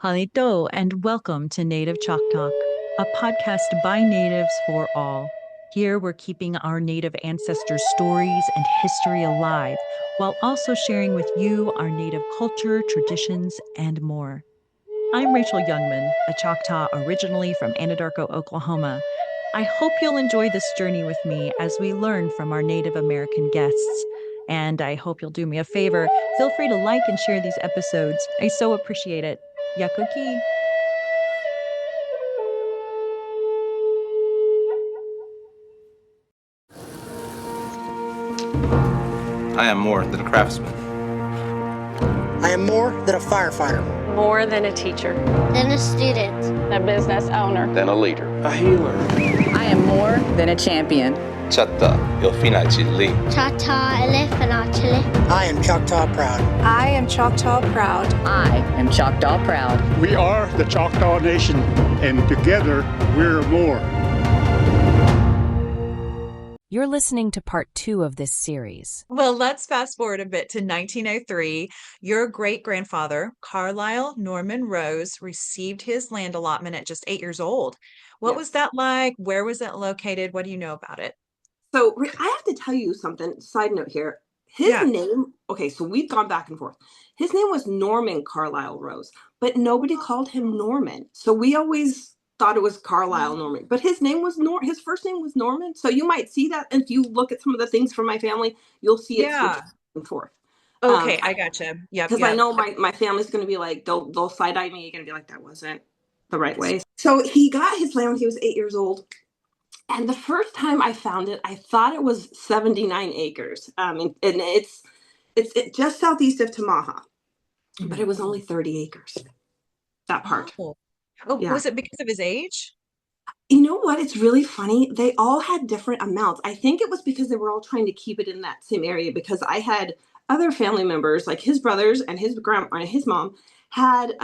Halito, and welcome to Native ChocTalk, a podcast by natives for all. Here we're keeping our Native ancestors' stories and history alive, while also sharing with you our Native culture, traditions, and more. I'm Rachel Youngman, a Choctaw originally from Anadarko, Oklahoma. I hope you'll enjoy this journey with me as we learn from our Native American guests. And I hope you'll do me a favor. Feel free to like and share these episodes. I so appreciate it. Yakuki. I am more than a craftsman. I am more than a firefighter. More than a teacher. Than a student. A business owner. Than a leader. A healer. I am more than a champion. Choctaw, ilfinachili. Choctaw elefanachili. I am Choctaw proud. I am Choctaw proud. I am Choctaw proud. We are the Choctaw Nation, and together we're more. You're listening to part 2 of this series. Well, let's fast forward a bit to 1903. Your great-grandfather, Carlisle Norman Rose, received his land allotment at just 8 years old. What was that like? Where was it located? What do you know about it? So I have to tell you something, side note here. His name, okay, so we've gone back and forth. His name was Norman Carlisle Rose, but nobody called him Norman. So we always thought it was Carlisle Norman, but his name was his first name was Norman. So you might see that if you look at some of the things from my family, you'll see it switch back and forth. Okay, I gotcha. Yeah, because I know my family's going to be like, they'll side eye me. You're going to be like, that wasn't the right way. So he got his land when he was 8 years old. And the first time I found it, I thought it was 79 acres. And it's just southeast of Tamaha, but it was only 30 acres. That part. Oh, yeah. Was it because of his age? You know what? It's really funny. They all had different amounts. I think it was because they were all trying to keep it in that same area, because I had other family members, like his brothers and his grandma and his mom had,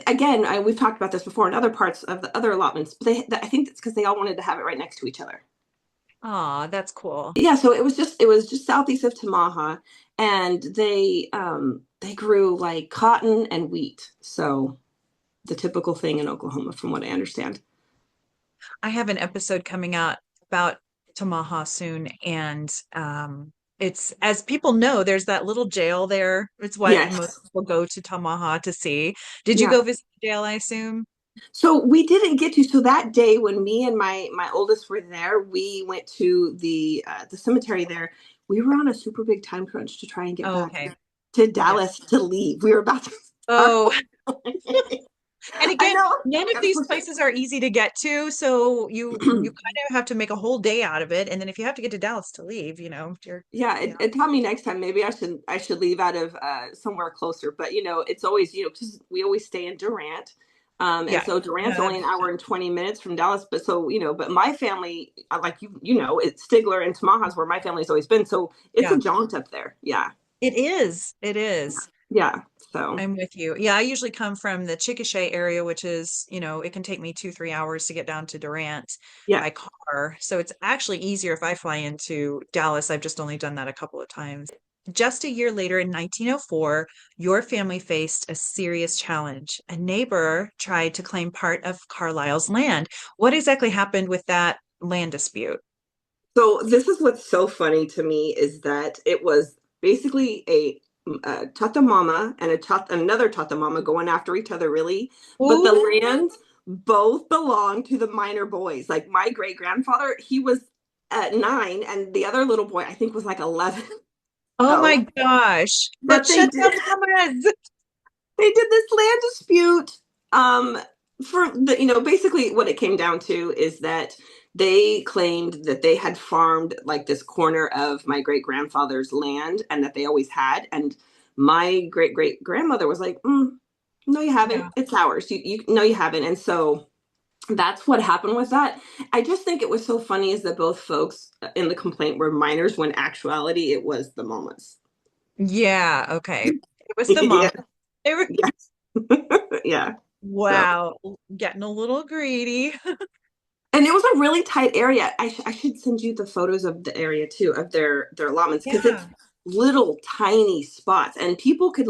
again, we've talked about this before in other parts of the other allotments, but I think it's because they all wanted to have it right next to each other. Oh, that's cool. Yeah. So it was just southeast of Tamaha, and they grew like cotton and wheat. So the typical thing in Oklahoma, from what I understand. I have an episode coming out about Tamaha soon, and it's, as people know, there's that little jail there. It's what most people go to Tamaha to see. Did you go visit the jail, I assume? So we didn't get to. So that day when me and my oldest were there, we went to the cemetery there. We were on a super big time crunch to try and get back to Dallas to leave. We were about to. And again, none of these places are easy to get to, so you kind of have to make a whole day out of it. And then if you have to get to Dallas to leave, it taught me next time maybe I should leave out of somewhere closer. But it's always because we always stay in Durant, and so Durant's only an hour and 20 minutes from Dallas. But so but my family, like it's Stigler and Tamaha's where my family's always been. So it's a jaunt up there. Yeah, it is. Yeah. So I'm with you. Yeah, I usually come from the Chickasha area, which is, it can take me 2-3 hours to get down to Durant by car. So it's actually easier if I fly into Dallas. I've just only done that a couple of times. Just a year later, in 1904, your family faced a serious challenge. A neighbor tried to claim part of Carlisle's land. What exactly happened with that land dispute? So this is what's so funny to me is that it was basically a Choctaw mama and another Choctaw mama going after each other, really. Ooh. But the lands both belonged to the minor boys. Like my great grandfather, he was at 9, and the other little boy, I think, was like 11. Oh my gosh! But they did this land dispute. For the basically what it came down to is that they claimed that they had farmed like this corner of my great grandfather's land, and that they always had. And my great great grandmother was like, "No, you haven't. Yeah. It's ours. You no, you haven't." And so that's what happened with that. I just think it was so funny is that both folks in the complaint were minors, when actuality it was the mamas. Yeah. Okay. It was the mamas. They were. Yeah. Wow. So. Getting a little greedy. And it was a really tight area. I should send you the photos of the area too, of their allotments, because it's little tiny spots, and people could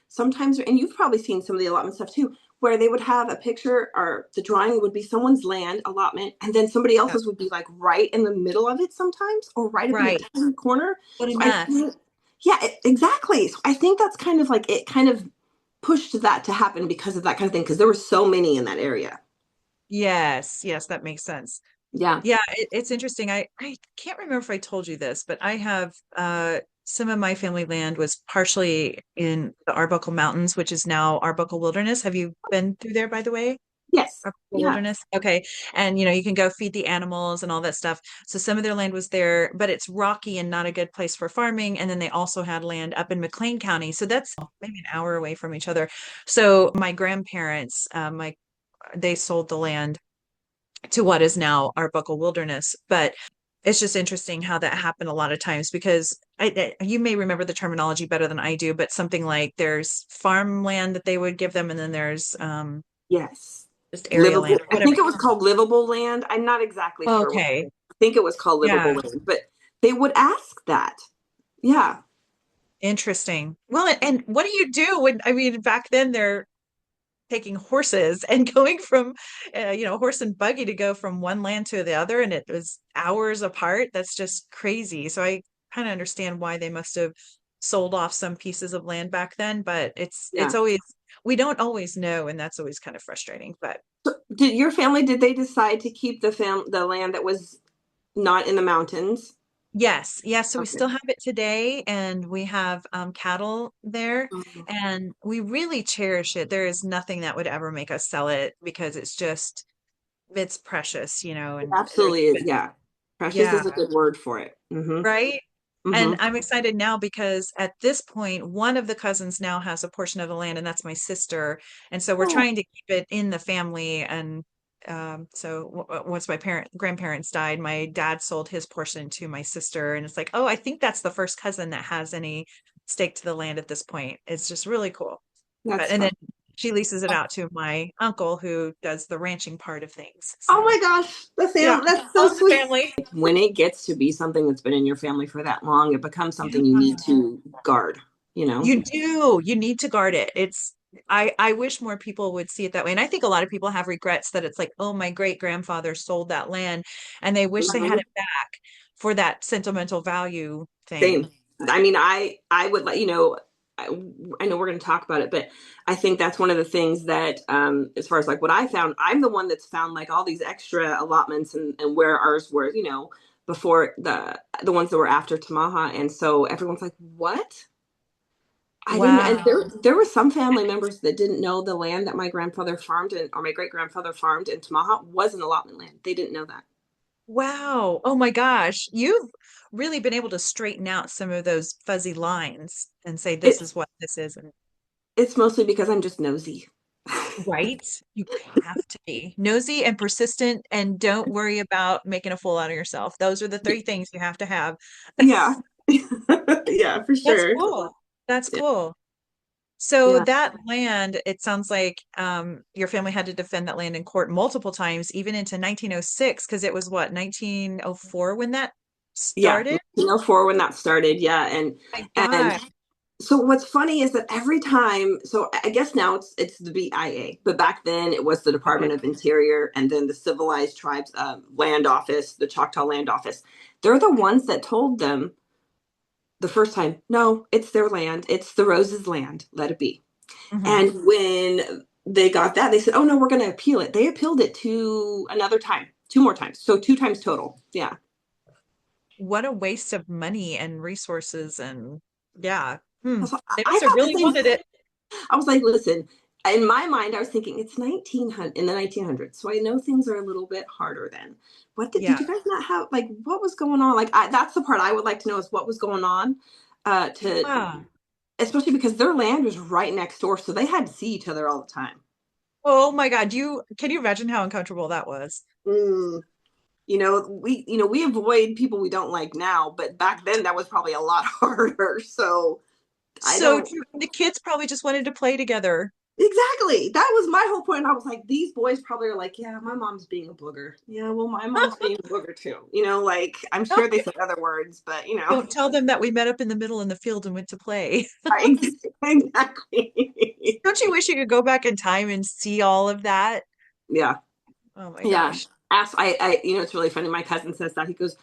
sometimes, and you've probably seen some of the allotment stuff too, where they would have a picture or the drawing would be someone's land allotment, and then somebody Yeah. else's would be like right in the middle of it sometimes, or right up in Right. the tiny corner. What a So I mess. think, yeah, exactly. So I think that's kind of like it kind of pushed that to happen because of that kind of thing, because there were so many in that area. Yes, yes, that makes sense. Yeah. Yeah, it's interesting. I can't remember if I told you this, but I have some of my family land was partially in the Arbuckle Mountains, which is now Arbuckle Wilderness. Have you been through there, by the way? Yes. Arbuckle Yeah. Wilderness. Okay. And you can go feed the animals and all that stuff. So some of their land was there, but it's rocky and not a good place for farming. And then they also had land up in McLean County. So that's maybe an hour away from each other. So my grandparents, they sold the land to what is now Arbuckle Wilderness. But it's just interesting how that happened a lot of times because you may remember the terminology better than I do, but something like there's farmland that they would give them, and then there's Yes. just area Livable. land, I whatever. think it was called livable land. I'm not exactly sure what. Okay. I think it was called livable Yeah. land, but they would ask that. Yeah. Interesting. Well, and what do you do when, I mean, back then they're taking horses and going from, horse and buggy to go from one land to the other, and it was hours apart. That's just crazy. So I kind of understand why they must have sold off some pieces of land back then, but it's Yeah. always, we don't always know, and that's always kind of frustrating. But Did your family, did they decide to keep the land that was not in the mountains? yes, yes. So we Okay. still have it today, and we have cattle there, Mhm. and we really cherish it. There is nothing that would ever make us sell it because it's precious, It and there's absolutely is. Yeah. Precious yeah, is a good word for it. Mm-hmm. right. And Mm-hmm. I'm excited now because at this point, one of the cousins now has a portion of the land, and that's my sister. And so we're Oh, trying to keep it in the family. And once my grandparents died, my dad sold his portion to my sister, and it's like, oh, I think that's the first cousin that has any stake to the land at this point. It's just really cool. But that's and fun. then she leases it out to my uncle who does the ranching part of things. Oh So my gosh, yeah, that's so all in the sweet. family. When it gets to be something that's been in your family for that long, it becomes something you need to guard, you know? You do. You need to guard it. I wish more people would see it that way. And I think a lot of people have regrets that it's like, oh, my great grandfather sold that land and they wish they had Mhm. it back for that sentimental value thing. Same. I mean, I would like, I, I know we're going to talk about it, but I think that's one of the things that, as far as like what I found, I'm the one that's found like all these extra allotments and where ours were, before the ones that were after Tamaha. And so everyone's like, what? I didn't, and Wow. there were some family members that didn't know the land that my grandfather farmed or my great grandfather farmed in Tamaha was an allotment land. They didn't know that. Wow. Oh my gosh. You've really been able to straighten out some of those fuzzy lines and say this It, is what this is. And it's mostly because I'm just nosy. right. You have to be nosy and persistent and don't worry about making a fool out of yourself. Those are the three things you have to have. Yeah. Yeah, for That's sure. cool. That's Yeah. cool. So Yeah. that land, it sounds like your family had to defend that land in court multiple times, even into 1906, because it was what, 1904 when that Yeah. started? 1904 when that started. Yeah. My And God. so what's funny is that every time, so I guess now it's the BIA, but back then it was the Okay. Department of Interior and then the Civilized Tribes Land Office, the Choctaw Land Office. They're the ones that told them the first time, no, it's their land. It's the Roses' land. Let it be. Mhm. And when they got that, they said, oh no, we're going to appeal it. They appealed it to another time, two more times. So two times total. Yeah. What a waste of money and resources and yeah. So They I must have thought the really same. wanted it. I was like, listen, in my mind, I was thinking it's 1900 in the 1900s. So I know things are a little bit harder then. What did Yeah. you guys not have? Like, what was going on? Like, that's the part I would like to know is what was going on to, Yeah. especially because their land was right next door. So they had to see each other all the time. Oh my God. Can you imagine how uncomfortable that was? Mm. We avoid people we don't like now, but back then that was probably a lot harder. So I So don't true. The kids probably just wanted to play together. exactly. That was my whole point. I was like, these boys probably are like, yeah, my mom's being a booger. Yeah, well, my mom's being a booger too. Like I'm sure they said other words, but Don't tell them that we met up in the middle in the field and went to play. exactly. Don't you wish you could go back in time and see all of that? Yeah. Oh my Yeah. gosh. It's really funny. My cousin says that. He goes,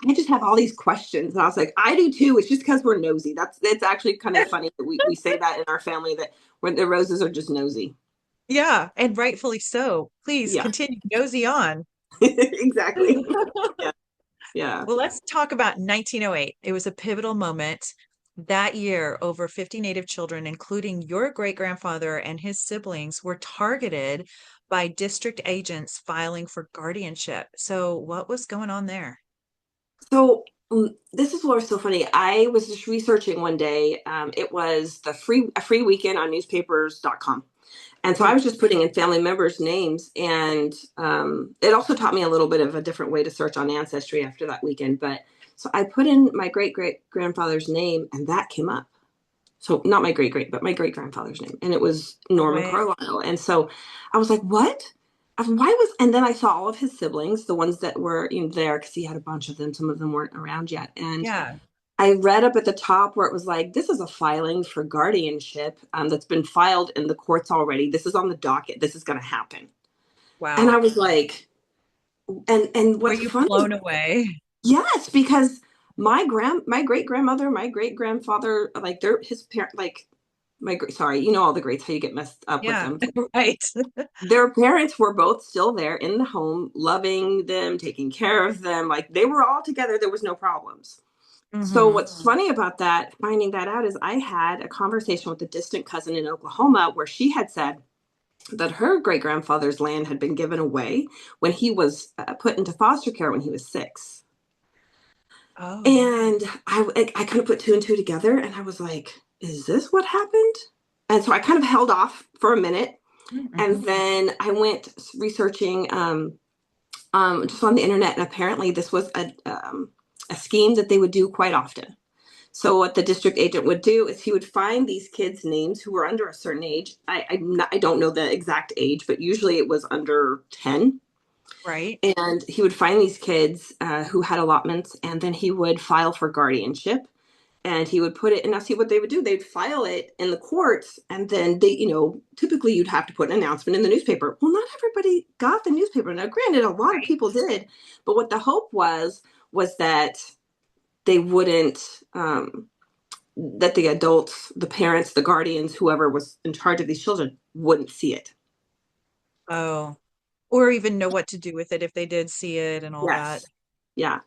I just have all these questions. And I was like, I do too. It's just because we're nosy. It's actually kind of funny that we say that in our family, that when the Roses are just nosy. Yeah, and rightfully so. Please Yeah. continue nosy on. Exactly. Yeah. Yeah. Well, let's talk about 1908. It was a pivotal moment. That year, over 50 Native children, including your great-grandfather and his siblings, were targeted by district agents filing for guardianship. So, what was going on there? So this is what was so funny. I was just researching one day. It was a free weekend on newspapers.com. And so I was just putting in family members' names, and it also taught me a little bit of a different way to search on Ancestry after that weekend. But so I put in my great grandfather's name, and that came up. So not my great, but my great grandfather's name, and it was No Norman way. Carlisle. And so I was like, "What? And then I saw all of his siblings, the ones that were there, because he had a bunch of them. Some of them weren't around yet, and Yeah. I read up at the top where it was like, this is a filing for guardianship that's been filed in the courts already. This is on the docket. This is going to happen. And I Wow. was like, and Were what's you funny? blown away? Yes, because my great grandmother, my great grandfather, like his parent, like sorry, all the greats, how you get messed up with Yeah, them. right. Their parents were both still there in the home, loving them, taking care of them. Like they were all together. There was no problems. So Hmm. what's funny about that, finding that out, is I had a conversation with a distant cousin in Oklahoma where she had said that her great grandfather's land had been given away when he was put into foster care when he was 6. Oh. And I kind of put two and two together, and I was like, is this what happened? And so I kind of held off for a minute, Mhm. and then I went researching just on the internet, and apparently this was a scheme that they would do quite often. So what the district agent would do is he would find these kids' names who were under a certain age. I don't know the exact age, but usually it was under 10. Right. And he would find these kids who had allotments, and then he would file for guardianship. And he would put it, and now see what they would do. They'd file it in the courts, and then typically you'd have to put an announcement in the newspaper. Well, not everybody got the newspaper. Now, granted, a lot of Right. people did, but what the hope was that they wouldn't, that the adults, the parents, the guardians, whoever was in charge of these children wouldn't see it. Oh. Or even know what to do with it if they did see it and all that. Yes. Yeah.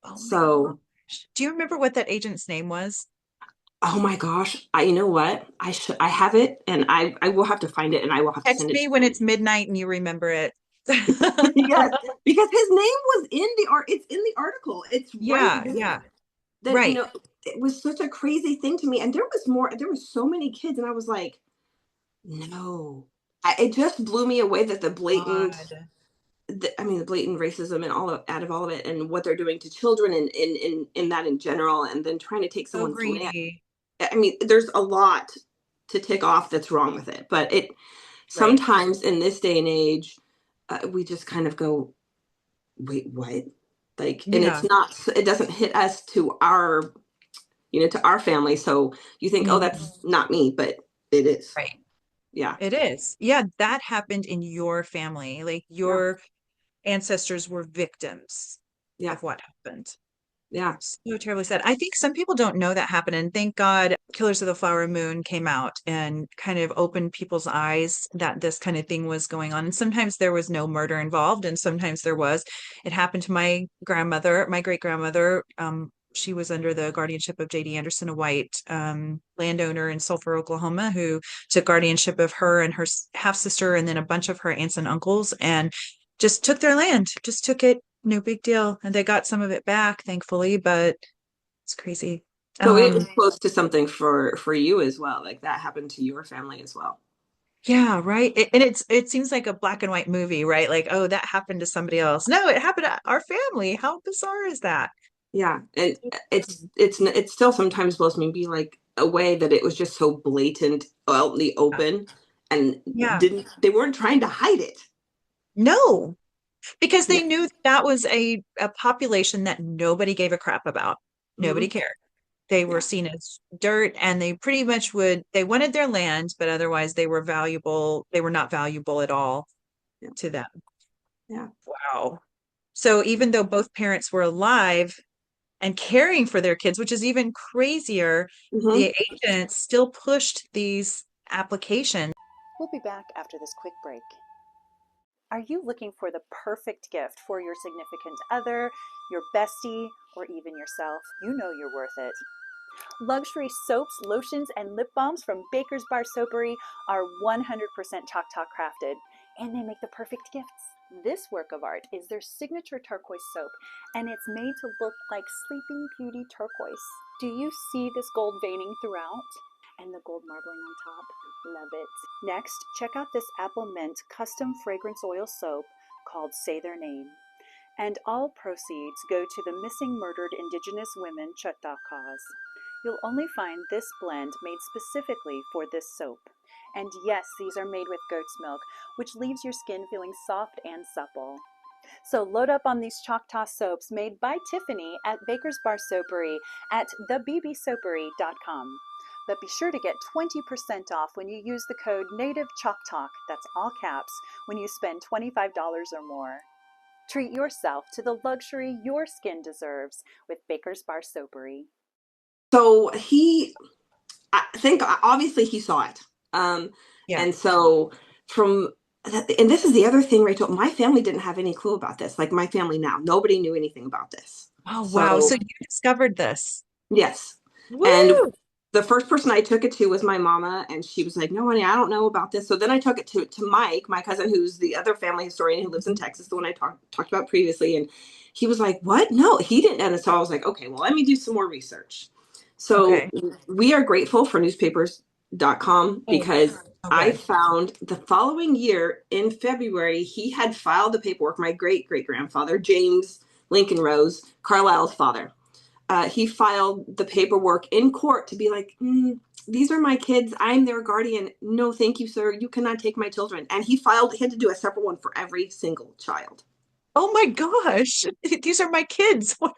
Oh my So, gosh. Do you remember what that agent's name was? oh my gosh, you know what? I have it, and I will have to find it, and I will have to Text send it me to when it's midnight and you remember it. you. Yes, because his name was in it's in the article. It's right Yeah, yeah. there. That, Right. it was such a crazy thing to me. And there was so many kids, and I was like, no. It just blew me away that God. the blatant racism and out of all of it, and what they're doing to children, and in that in general, and then trying to take So someone's land. greedy. I mean, there's a lot to tick off that's wrong with it, but it Right. sometimes in this day and age, we just kind of go, wait, what? Like, and Yeah. it doesn't hit us to our family. So you think, oh, Mhm. that's not me, but it is. Right. Yeah. It is. Yeah, that happened in your family. Like Yeah. your ancestors were victims Yeah. of what happened. Yeah. So terribly sad. I think some people don't know that happened. And thank God Killers of the Flower Moon came out and kind of opened people's eyes that this kind of thing was going on. And sometimes there was no murder involved, and sometimes there was. It happened to my grandmother, my great grandmother. She was under the guardianship of J.D. Anderson, a white landowner in Sulphur, Oklahoma, who took guardianship of her and her half sister, and then a bunch of her aunts and uncles, and just took their land, just took it, no big deal. And they got some of it back, thankfully, but it's crazy. So it was Um, close to something for you as well. Like that happened to your family as well. yeah, right. And it seems like a black and white movie, right? Like, oh, that happened to somebody else. No, it happened to our family. How bizarre is that? Yeah. And it still sometimes blows me be like a way that it was just so blatant, out in the open, and Yeah. they weren't trying to hide it. No, because Yeah. they knew that was a population that nobody gave a crap about. Nobody Mhm. cared. They were Yeah. seen as dirt, and they pretty much they wanted their land, but otherwise they were valuable. They were not valuable at all Yeah. to them. Yeah. Wow. So even though both parents were alive and caring for their kids, which is even crazier, Mhm. the agents still pushed these applications. We'll be back after this quick break. Are you looking for the perfect gift for your significant other, your bestie, or even yourself? You know you're worth it. Luxury soaps, lotions, and lip balms from Bakers Bar Soapery are 100% Choctaw crafted, and they make the perfect gifts. This work of art is their signature turquoise soap, and it's made to look like Sleeping Beauty turquoise. Do you see this gold veining throughout? And the gold marbling on top? Love it. Next, check out this apple mint custom fragrance oil soap called Say Their Name. And all proceeds go to the missing murdered Indigenous women Choctaw cause. You'll only find this blend made specifically for this soap. And yes, these are made with goat's milk, which leaves your skin feeling soft and supple. So load up on these Choctaw soaps made by Tiffany at Bakers Bar Soapery at thebbsoapery.com. But be sure to get 20% off when you use the code Native ChocTalk, that's all caps, when you spend $25 or more. Treat yourself to the luxury your skin deserves with Bakers Bar Soapery. So I think obviously he saw it. Yeah. And so and this is the other thing, Rachel, my family didn't have any clue about this. Like my family now, nobody knew anything about this. Oh, wow. So So you discovered this. yes. And Woo! the first person I took it to was my mama, and she was like, "No, honey, I don't know about this." So then I took it to Mike, my cousin, who's the other family historian who lives in Texas, the one I talked about previously, and he was like, "What? No, he didn't." And so I was like, "Okay, well, let me do some more research." So Okay. we are grateful for newspapers.com because I Okay. found the following year in February he had filed the paperwork. My great great grandfather, James Lincoln Rose, Carlisle's father. He filed the paperwork in court to be like, these are my kids. I'm their guardian. No, thank you, sir. You cannot take my children. And he had to do a separate one for every single child. Oh my gosh. These are my kids. What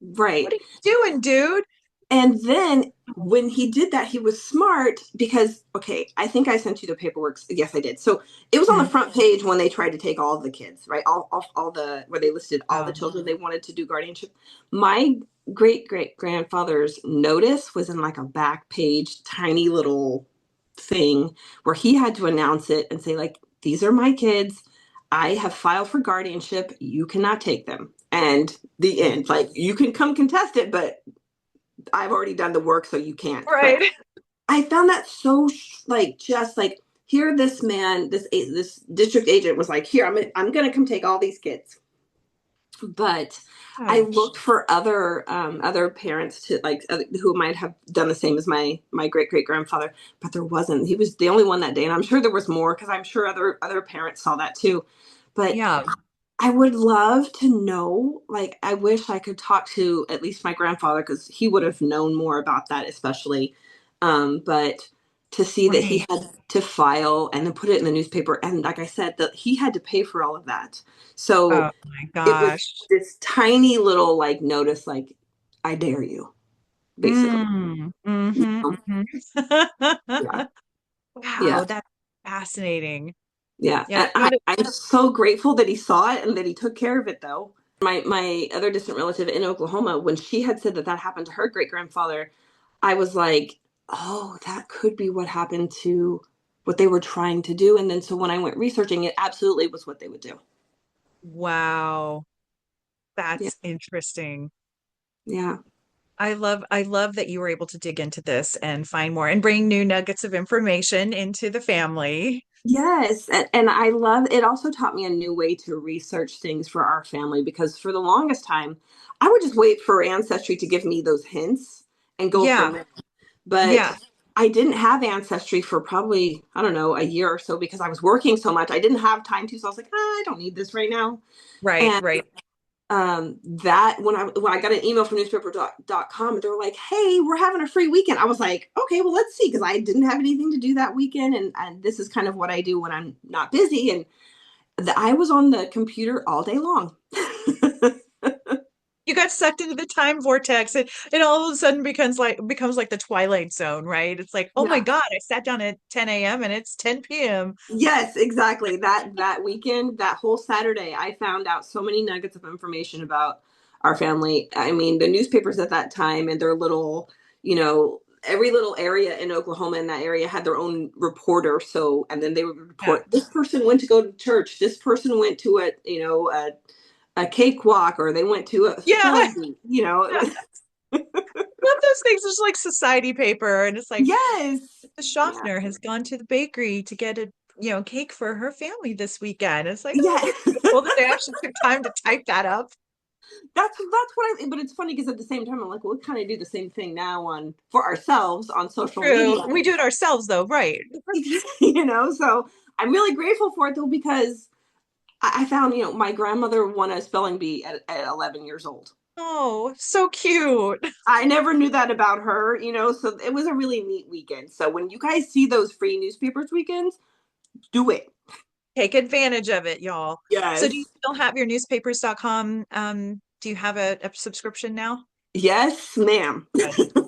Right. are you doing, dude? And then when he did that, he was smart because, okay, I think I sent you the paperwork. Yes, I did. So it was on the front page when they tried to take all of the kids, right? All the, where they listed all the children they wanted to do guardianship. My great great grandfather's notice was in like a back page, tiny little thing where he had to announce it and say, like, these are my kids. I have filed for guardianship. You cannot take them. And the end. Like, you can come contest it, but I've already done the work, so you can't. Right. But I found that so just like here, this man, this district agent was like, here, I'm gonna come take all these kids. But I looked for other parents to who might have done the same as my great great grandfather, but there wasn't. He was the only one that day, and I'm sure there was more because I'm sure other parents saw that too. But Yeah. I would love to know, like, I wish I could talk to at least my grandfather because he would have known more about that, especially. But to see that he Right. had to file and then put it in the newspaper, and like I said, that he had to pay for all of that. So Oh my it was gosh. this tiny little like notice, like, I dare you, basically. Yeah, Wow, yeah, that's fascinating. yeah. Yeah, And I'm so grateful that he saw it and that he took care of it, though. My other distant relative in Oklahoma, when she had said that happened to her great grandfather, I was like, oh, that could be what happened to what they were trying to do. And then so when I went researching, it absolutely was what they would do. wow. Yeah, That's interesting. yeah. I love that you were able to dig into this and find more and bring new nuggets of information into the family. Yes, and I love it. Also taught me a new way to research things for our family because for the longest time, I would just wait for Ancestry to give me those hints and go from Yeah. there. But Yeah. I didn't have Ancestry for probably, I don't know, a year or so because I was working so much. I didn't have time to, so I was like, I don't need this right now. Right, And right. That when I got an email from newspaper.com and they were like, hey, we're having a free weekend. I was like, okay, well, let's see. Cause I didn't have anything to do that weekend. And this is kind of what I do when I'm not busy. And I was on the computer all day long. You got sucked into the time vortex. It all of a sudden becomes like the Twilight Zone, right? It's like, oh my Yeah. God, I sat down at 10 a.m. and it's 10 p.m. Yes, exactly. That weekend, that whole Saturday, I found out so many nuggets of information about our family. I mean, the newspapers at that time and their little, every little area in Oklahoma in that area had their own reporter. So, and then they would report, this person went to go to church. This person went to a cakewalk, or they went to a spelling bee, Love those things. It's like society paper, and it's like, yes, the Schaffner has gone to the bakery to get a cake for her family this weekend. It's like, yeah. oh, beautiful that they actually took time to type that up. That's but it's funny because at the same time I'm like, well, we kind of do the same thing now for ourselves on social True. media. We do it ourselves though, right? So I'm really grateful for it though, because I found, my grandmother won a spelling bee at 11 years old. Oh, so cute. I never knew that about her, so it was a really neat weekend. So when you guys see those free newspapers weekends, do it. Take advantage of it, y'all. Yes. So do you still have your newspapers.com? Do you have a subscription now? Yes, ma'am.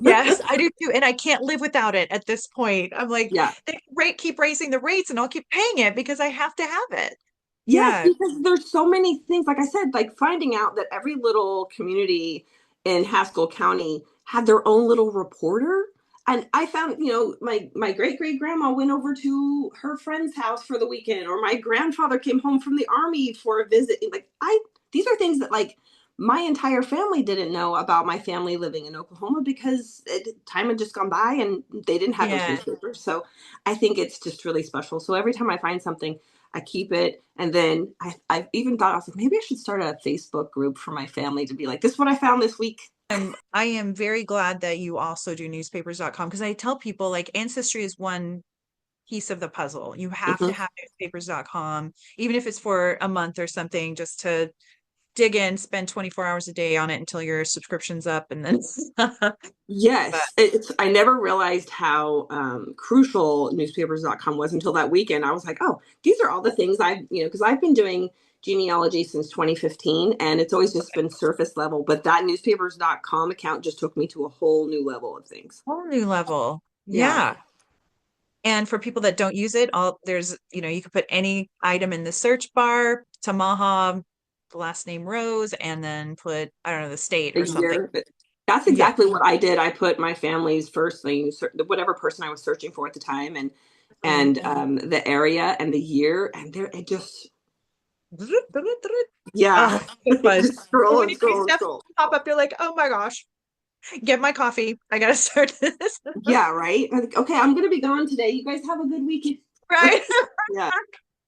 Yes, I do too. And I can't live without it at this point. I'm like, yeah. They keep raising the rates and I'll keep paying it because I have to have it. Yes, because there's so many things, like I said, like finding out that every little community in Haskell County had their own little reporter. And I found, my great grandma went over to her friend's house for the weekend, or my grandfather came home from the army for a visit. Like these are things that like my entire family didn't know about my family living in Oklahoma, because time had just gone by and they didn't have those newspapers. So I think it's just really special. So every time I find something, I keep it. And then I've even thought, I was like, maybe I should start a Facebook group for my family to be like, this is what I found this week. I am very glad that you also do newspapers.com, because I tell people like ancestry is one piece of the puzzle. You have to have newspapers.com, even if it's for a month or something, just to dig in, spend 24 hours a day on it until your subscription's up. And then yes, I never realized how crucial newspapers.com was until that weekend. I was like, oh, these are all the things because I've been doing genealogy since 2015 and it's always just been surface level, but that newspapers.com account just took me to a whole new level of things. Whole new level. Yeah. And for people that don't use it, there's, you could put any item in the search bar, Tamaha, the last name Rose, and then put, I don't know, the state or something. That's exactly what I did. I put my family's first name, whatever person I was searching for at the time, and the area and the year, and it just Just scroll when and you see stuff scroll. pop up, you're like, oh my gosh, get my coffee. I gotta start this. Yeah, right. Like, okay, I'm gonna be gone today. You guys have a good weekend. Right.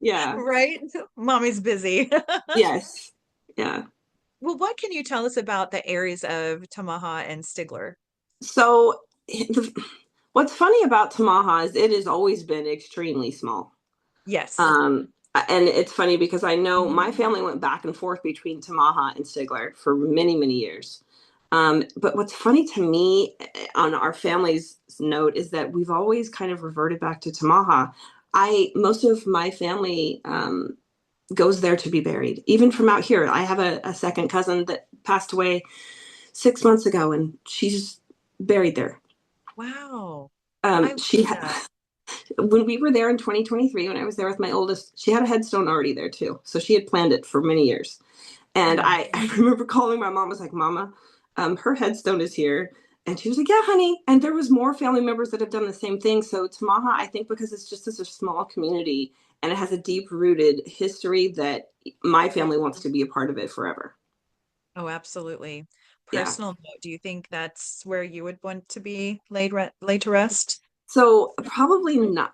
Yeah. Right. Mommy's busy. Yes. Yeah. Well, what can you tell us about the areas of Tamaha and Stigler? So what's funny about Tamaha is it has always been extremely small. Yes. And it's funny because I know my family went back and forth between Tamaha and Stigler for many, many years. But what's funny to me on our family's note is that we've always kind of reverted back to Tamaha. Most of my family goes there to be buried, even from out here. I have a second cousin that passed away 6 months ago, and she's buried there. Wow. When we were there in 2023, when I was there with my oldest, she had a headstone already there too. So she had planned it for many years. And I remember calling my mom, I was like, Mama, her headstone is here. And she was like, yeah, honey. And there was more family members that have done the same thing. So Tamaha, I think because it's just such a small community and it has a deep rooted history that my family wants to be a part of it forever. Oh, absolutely. Personal note, do you think that's where you would want to be laid to rest? So probably not.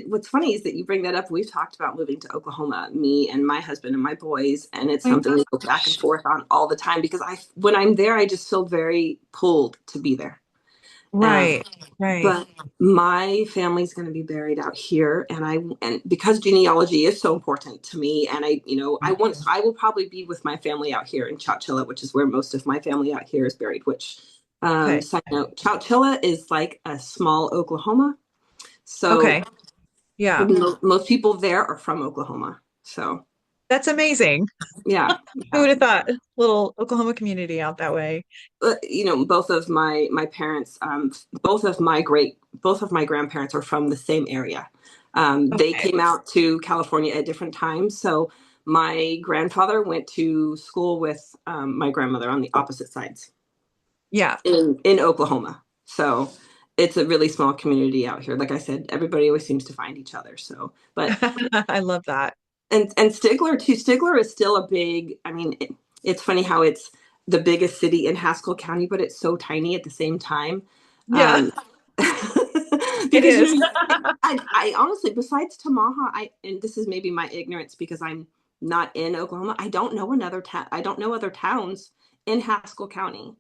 What's funny is that you bring that up. We've talked about moving to Oklahoma, me and my husband and my boys, and it's something we go back and forth on all the time because when I'm there, I just feel very pulled to be there. Right. Right. But my family's going to be buried out here, and because genealogy is so important to me, and I will probably be with my family out here in Chowchilla, which is where most of my family out here is buried. Which, Okay. side note, Chowchilla is like a small Oklahoma, so Okay. Yeah. most people there are from Oklahoma. So That's amazing. yeah, Who yeah. would have thought? Little Oklahoma community out that way. Both of my parents, both of my grandparents are from the same area. They Okay. came out to California at different times. So my grandfather went to school with my grandmother on the opposite sides Yeah. in Oklahoma. So it's a really small community out here. Like I said, everybody always seems to find each other. So, but I love that. and Stigler too. Stigler is still a big. I mean, it's funny how it's the biggest city in Haskell County, but it's so tiny at the same time. Yeah, it Because is. I honestly, besides Tamaha, and this is maybe my ignorance because I'm not in Oklahoma. I don't know another town. I don't know other towns in Haskell County.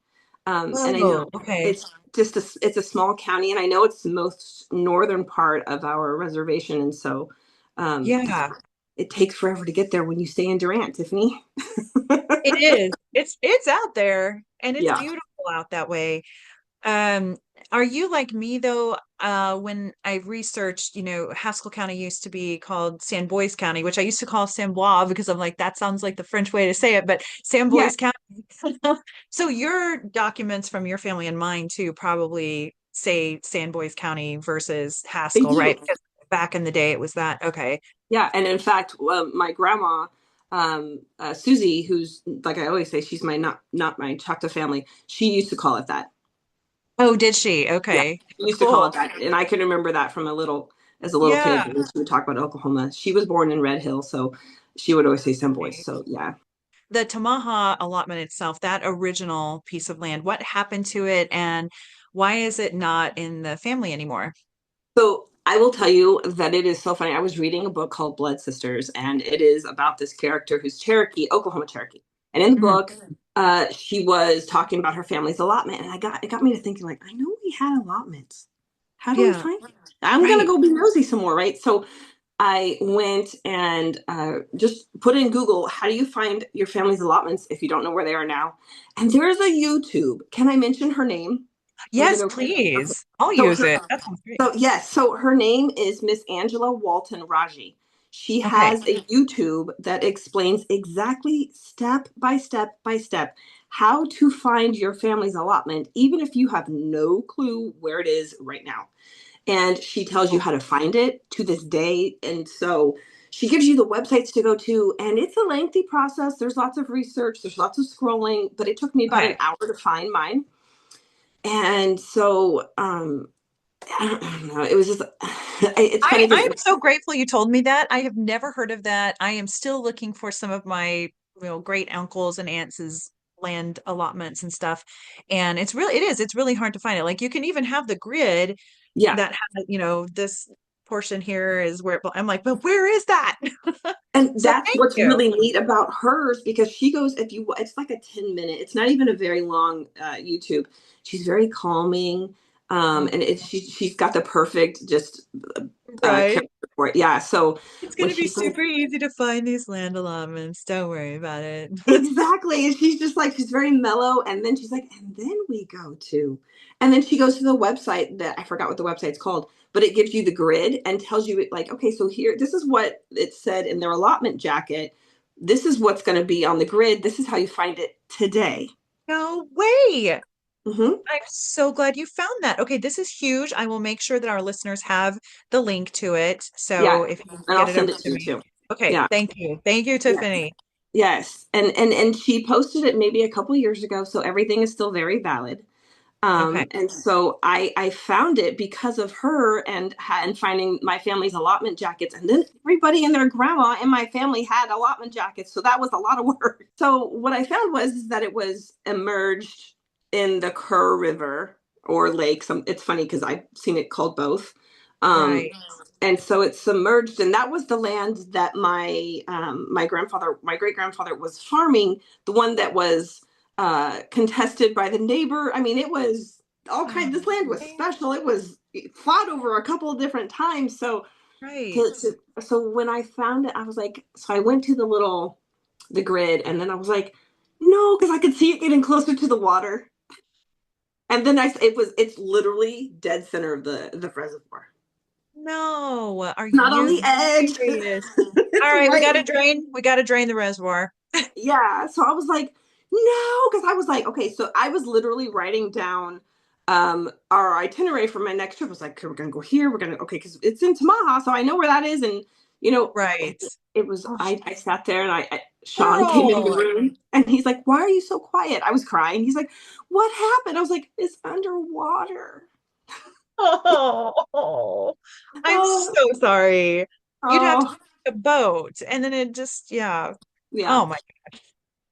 And I know Oh, okay. it's it's a small county, and I know it's the most northern part of our reservation, and so Yeah, it takes forever to get there when you stay in Durant, Tiffany. it is. It's out there and it's Yeah. beautiful out that way. Um, are you like me though? When I researched, Haskell County used to be called San Bois County, which I used to call San Bois because I'm like, that sounds like the French way to say it, but San Yeah. Bois County. So your documents from your family and mine too probably say San Bois County versus They Haskell, do. right? Because back in the day it was that. Okay. Yeah. And in fact, my grandma, Susie, who's like I always say, she's my not my Choctaw family. She used to call it that. Oh, did she? Yeah, Okay. she used to call Cool. it that, and I can remember that from as a little kid Yeah. when she would talk about Oklahoma. She was born in Red Hill, so she would always say Sem Boys. Right. So yeah. The Tamaha allotment itself, that original piece of land, what happened to it and why is it not in the family anymore? So I will tell you that it is so funny. I was reading a book called Blood Sisters, and it is about this character who's Cherokee, Oklahoma Cherokee. And in the Mhm. book, she was talking about her family's allotment, and it got me to thinking, like, I know we had allotments. How do we Yeah, find it? I'm gonna right. go be nosy some more, right? So I went and just put in Google, how do you find your family's allotments if you don't know where they are now? And there's a YouTube. Can I mention her name? Is it Yes, okay? Okay. please. I'll So use it. That sounds great. yes, so her name is Miss Angela Walton Raji. She Okay. has a YouTube that explains exactly step by step by step how to find your family's allotment, even if you have no clue where it is right now. And she tells you how to find it to this day. And so she gives you the websites to go to, and it's a lengthy process. There's lots of research, there's lots of scrolling, but it took me about an Okay. hour to find mine. And so I don't know. It was just it's funny I'm because so grateful you told me that. I have never heard of that. I am still looking for some of my, great uncles and aunts' land allotments and stuff. And it's really hard to find it. Like you can even have the grid yeah. that has, this portion here is where, but I'm like, but where is that? And So that's thank what's you. really neat about hers because she goes, if you, it's like a 10-minute, it's not even a very long YouTube. She's very calming. And she's got the perfect just Right. character for it. Yeah. So It's when gonna be she's like, super easy to find these land allotments. Don't worry about it. exactly. And she's just like, she's very mellow. And then she's like, and then we go to, and then she goes to the website that I forgot what the website's called, but it gives you the grid and tells you like, okay, so here, this is what it said in their allotment jacket. This is what's going to be on the grid. This is how you find it today. No way. Hmm. I'm so glad you found that. Okay, this is huge. I will make sure that our listeners have the link to it. Yeah. So if you And I'll get it over send it to to you me. too. Okay, Yeah. thank you. Thank you, Yes. Tiffany. Yes. And she posted it maybe a couple years ago. So everything is still very valid. Okay. And so I found it because of her and finding my family's allotment jackets. And then everybody and their grandma in my family had allotment jackets. So that was a lot of work. So what I found was that it was emerged in the Kerr River or lake. It's funny because I've seen it called both. Um, Right. and so it's submerged. And that was the land that my grandfather, my great grandfather was farming, the one that was contested by the neighbor. I mean, it was all kinds. This land was special. It was fought over a couple of different times. So Right. so when I found it, I was like, so I went to the grid, and then I was like, no, because I could see it getting closer to the water. And then it's literally dead center of the reservoir. No, are Not on you the edge. serious? It's All right, we right. gotta drain the reservoir. Yeah. So I was like, no, because I was like, okay, so I was literally writing down our itinerary for my next trip. I was like, okay, we're gonna go here, okay, because it's in Tamaha, so I know where that is. And Right. it was Oh, I sat there, and Sean came in the girl. room, and he's like, why are you so quiet? I was crying. He's like, what happened? I was like, it's underwater. Oh, I'm Oh, so sorry. You'd have to oh, take a boat and then it just, yeah. yeah. Oh my,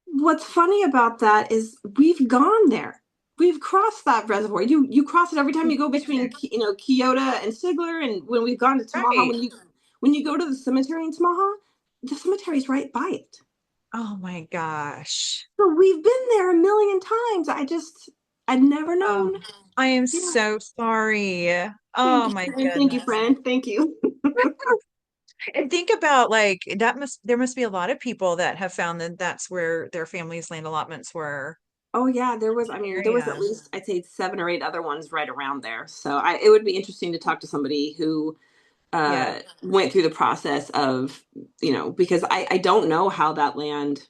What's funny about that is we've gone there. We've crossed that reservoir. You cross it every time you go between Kyoto and Sigler, and when we've gone to Tamaha, right. when you go to the cemetery in Tamaha, the cemetery's right by it. Oh my gosh. So we've been there a million times. I'd never Oh, known. I am Yeah. so sorry. Thank Oh you, my friend. Thank you, goodness. friend. Thank you. And think about like there must be a lot of people that have found that that's where their family's land allotments were. Oh yeah, I mean, there was at Area. least, I'd say, 7 or 8 other ones right around there. So it would be interesting to talk to somebody who Yeah. went through the process of, because I don't know how that land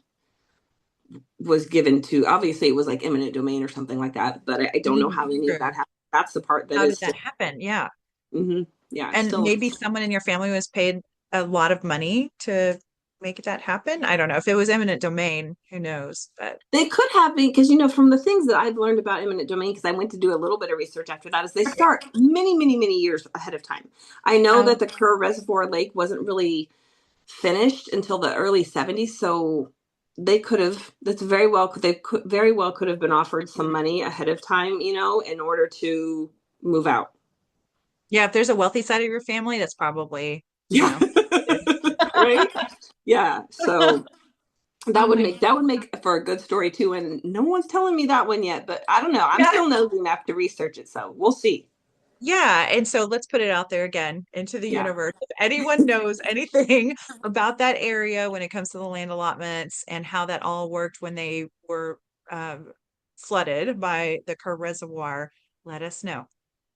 was given to. Obviously it was like eminent domain or something like that, but I don't know how any of True. that happened. That's the part that How did is that still, happen? Yeah. yeah, And still. maybe someone in your family was paid a lot of money to make that happen. I don't know if it was eminent domain, who knows, but They could have been, because from the things that I've learned about eminent domain, because I went to do a little bit of research after that, is they right. start many, many, many years ahead of time. I know Oh, that the Kerr Reservoir Lake wasn't really finished until the early 70s, so they could have, they could very well could have been offered some money ahead of time, in order to move out. yeah, if there's a wealthy side of your family, that's probably, Yeah. Right. Yeah. So Oh my, that would make for a good story too. And no one's telling me that one yet, but I don't know. I'm yeah. still nosy enough to research it, so we'll see. Yeah, and so let's put it out there again into the Yeah. universe. If anyone knows anything about that area when it comes to the land allotments and how that all worked when they were flooded by the Kerr Reservoir, let us know.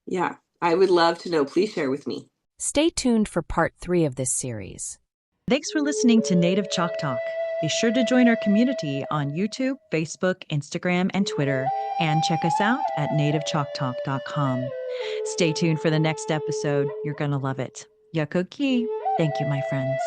Yeah. I would love to know. Please share with me. Stay tuned for part 3 of this series. Thanks for listening to Native ChocTalk. Be sure to join our community on YouTube, Facebook, Instagram, and Twitter, and check us out at nativechoctalk.com. Stay tuned for the next episode. You're going to love it. Yakoki. Thank you, my friends.